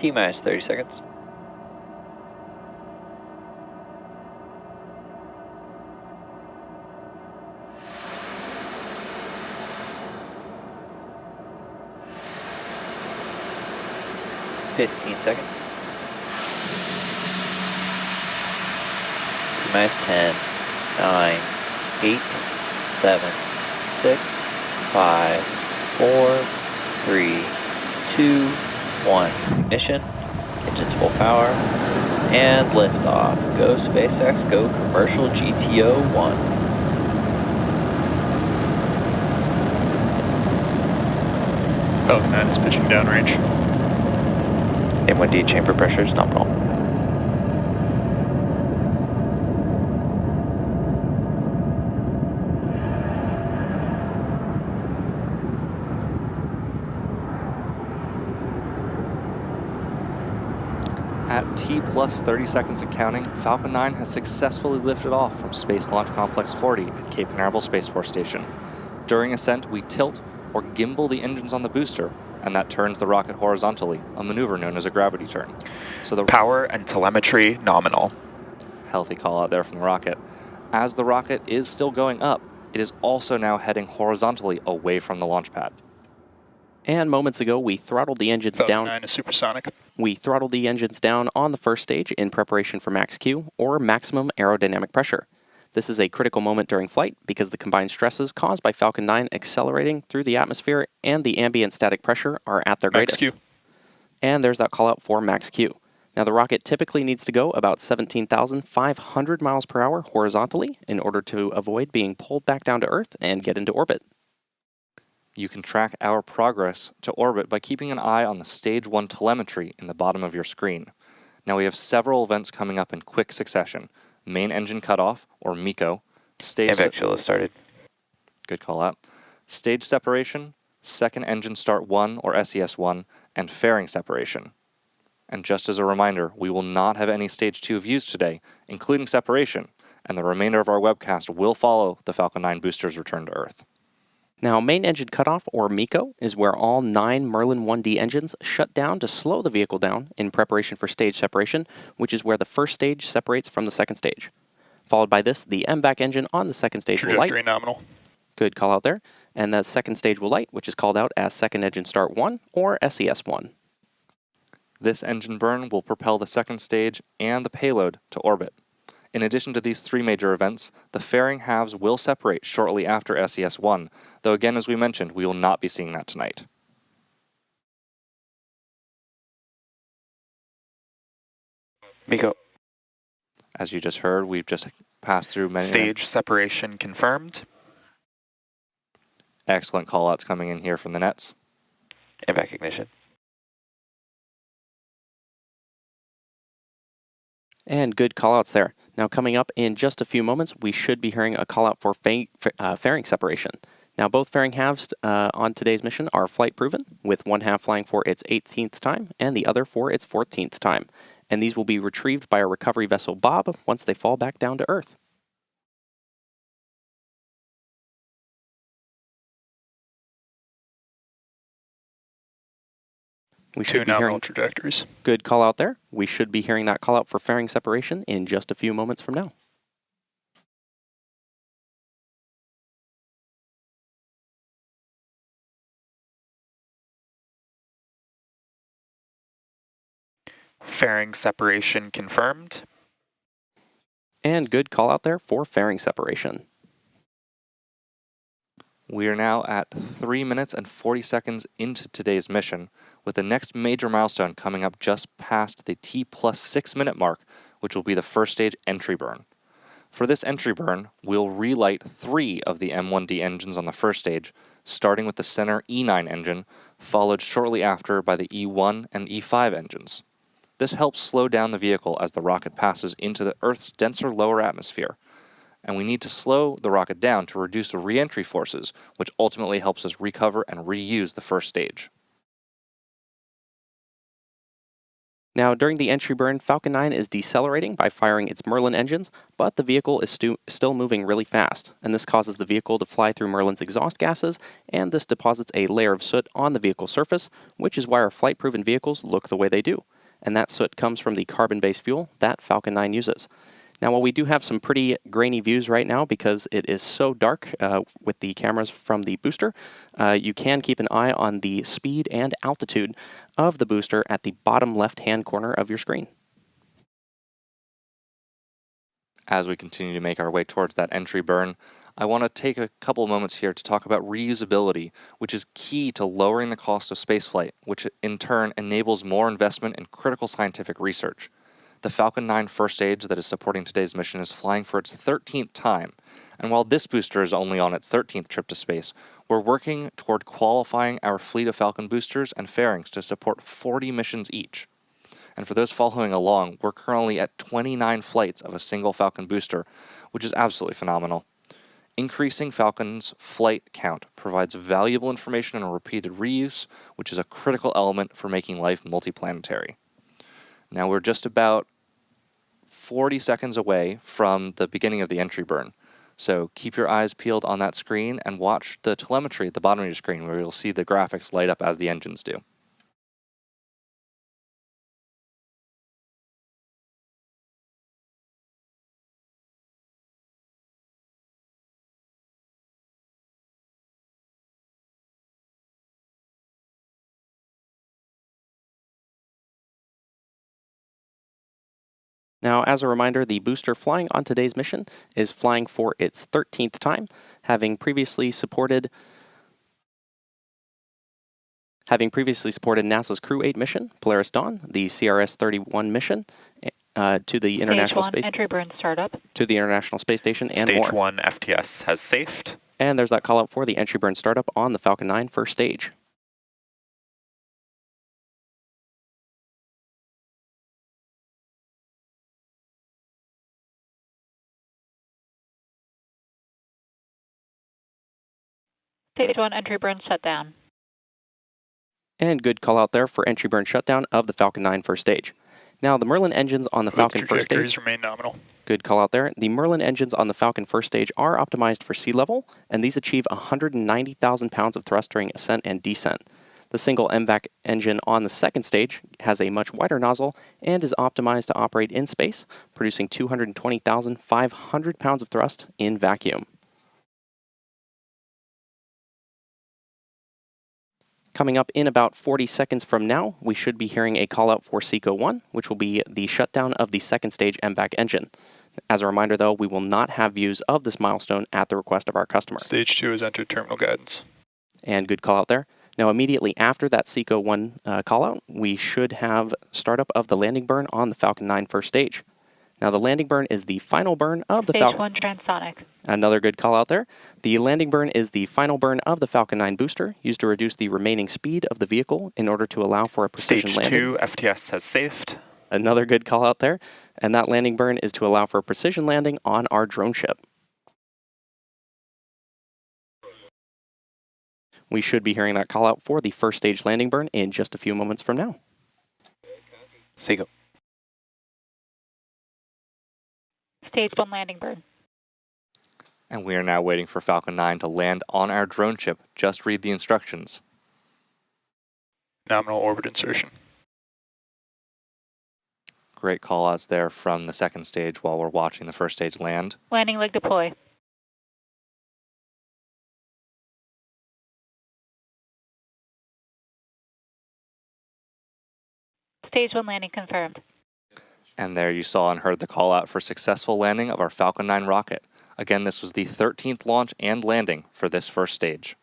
T-minus 30 seconds. -15 seconds. T-minus 10, 9, 8, 7, 6, 5, 4, 3, 2, 1. Ignition, engines full power, and liftoff. Go SpaceX, go commercial GTO 1. Falcon 9 is pitching downrange. M1D chamber pressure is nominal. At T plus 30 seconds and counting, Falcon 9 has successfully lifted off from Space Launch Complex 40 at Cape Canaveral Space Force Station. During ascent, we tilt or gimbal the engines on the booster, and that turns the rocket horizontally, a maneuver known as a gravity turn. So the power and telemetry nominal. Healthy call out there from the rocket. As the rocket is still going up, it is also now heading horizontally away from the launch pad. And moments ago, we throttled the engines down. Falcon 9 is supersonic. We throttled the engines down on the first stage in preparation for max Q, or maximum aerodynamic pressure. This is a critical moment during flight because the combined stresses caused by Falcon 9 accelerating through the atmosphere and the ambient static pressure are at their greatest. Max Q. And there's that call out for max Q. Now the rocket typically needs to go about 17,500 miles per hour horizontally in order to avoid being pulled back down to Earth and get into orbit. You can track our progress to orbit by keeping an eye on the Stage 1 telemetry in the bottom of your screen. Now we have several events coming up in quick succession. Main engine cutoff, or MECO. AVAC chill has started. Good call out. Stage separation, second engine start 1, or SES1, and fairing separation. And just as a reminder, we will not have any Stage 2 views today, including separation, and the remainder of our webcast will follow the Falcon 9 booster's return to Earth. Now, main engine cutoff, or MECO, is where all 9 Merlin 1D engines shut down to slow the vehicle down in preparation for stage separation, which is where the first stage separates from the second stage. Followed by this, the MVAC engine on the second stage will light. Trajectory nominal. Good call out there. And the second stage will light, which is called out as second engine start 1, or SES1. This engine burn will propel the second stage and the payload to orbit. In addition to these 3 major events, the fairing halves will separate shortly after SES1, though again, as we mentioned, we will not be seeing that tonight. MECO. As you just heard, we've just passed through many... Stage separation confirmed. Excellent call-outs coming in here from the nets. AVAC ignition. And good call-outs there. Now coming up in just a few moments, we should be hearing a call-out for fairing separation. Now both fairing halves on today's mission are flight proven, with one half flying for its 18th time and the other for its 14th time. And these will be retrieved by a recovery vessel Bob once they fall back down to Earth. We should be hearing trajectories. Good call out there. We should be hearing that call out for fairing separation in just a few moments from now. Fairing separation confirmed. And good call out there for fairing separation. We are now at 3 minutes and 40 seconds into today's mission, with the next major milestone coming up just past the T plus 6 minute mark, which will be the first stage entry burn. For this entry burn, we'll relight 3 of the M1D engines on the first stage, starting with the center E9 engine, followed shortly after by the E1 and E5 engines. This helps slow down the vehicle as the rocket passes into the Earth's denser lower atmosphere, and we need to slow the rocket down to reduce the re-entry forces, which ultimately helps us recover and reuse the first stage. Now, during the entry burn, Falcon 9 is decelerating by firing its Merlin engines, but the vehicle is still moving really fast, and this causes the vehicle to fly through Merlin's exhaust gases, and this deposits a layer of soot on the vehicle surface, which is why our flight-proven vehicles look the way they do. and that soot comes from the carbon-based fuel that Falcon 9 uses. Now, while we do have some pretty grainy views right now because it is so dark with the cameras from the booster, you can keep an eye on the speed and altitude of the booster at the bottom left-hand corner of your screen. As we continue to make our way towards that entry burn, I want to take a couple moments here to talk about reusability, which is key to lowering the cost of spaceflight, which in turn enables more investment in critical scientific research. The Falcon 9 first stage that is supporting today's mission is flying for its 13th time, and while this booster is only on its 13th trip to space, we're working toward qualifying our fleet of Falcon boosters and fairings to support 40 missions each. And for those following along, we're currently at 29 flights of a single Falcon booster, which is absolutely phenomenal. Increasing Falcon's flight count provides valuable information and repeated reuse, which is a critical element for making life multiplanetary. Now we're just about 40 seconds away from the beginning of the entry burn. So keep your eyes peeled on that screen and watch the telemetry at the bottom of your screen where you'll see the graphics light up as the engines do. Now, as a reminder, the booster flying on today's mission is flying for its 13th time, having previously supported NASA's Crew 8 mission, Polaris Dawn, the CRS-31 mission to the International Space entry burn startup to the International Space Station, and Stage more. 1 FTS has safed. And there's that call out for the entry burn startup on the Falcon 9 first stage. Stage 1 entry burn shutdown. And good call out there for entry burn shutdown of the Falcon 9 first stage. Now, the Merlin engines on the Falcon first stage. Remain nominal. Good call out there. The Merlin engines on the Falcon first stage are optimized for sea level, and these achieve 190,000 pounds of thrust during ascent and descent. The single MVAC engine on the second stage has a much wider nozzle and is optimized to operate in space, producing 220,500 pounds of thrust in vacuum. Coming up in about 40 seconds from now, we should be hearing a call out for SECO 1, which will be the shutdown of the second stage MVAC engine. As a reminder, though, we will not have views of this milestone at the request of our customer. Stage 2 has entered terminal guidance. And good call out there. Now, immediately after that SECO 1 call out, we should have startup of the landing burn on the Falcon 9 first stage. Now, the landing burn is the final burn of the Falcon. Stage 1 transonic. Another good call out there. The landing burn is the final burn of the Falcon 9 booster, used to reduce the remaining speed of the vehicle in order to allow for a precision landing. Stage 2 FTS has safed. Another good call out there. And that landing burn is to allow for a precision landing on our drone ship. We should be hearing that call out for the first stage landing burn in just a few moments from now. SECO. Stage 1 landing burn. And we are now waiting for Falcon 9 to land on our drone ship. Just read the instructions. Nominal orbit insertion. Great call-outs there from the second stage while we're watching the first stage land. Landing leg deploy. Stage 1 landing confirmed. And there you saw and heard the call-out for successful landing of our Falcon 9 rocket. Again, this was the 13th launch and landing for this first stage.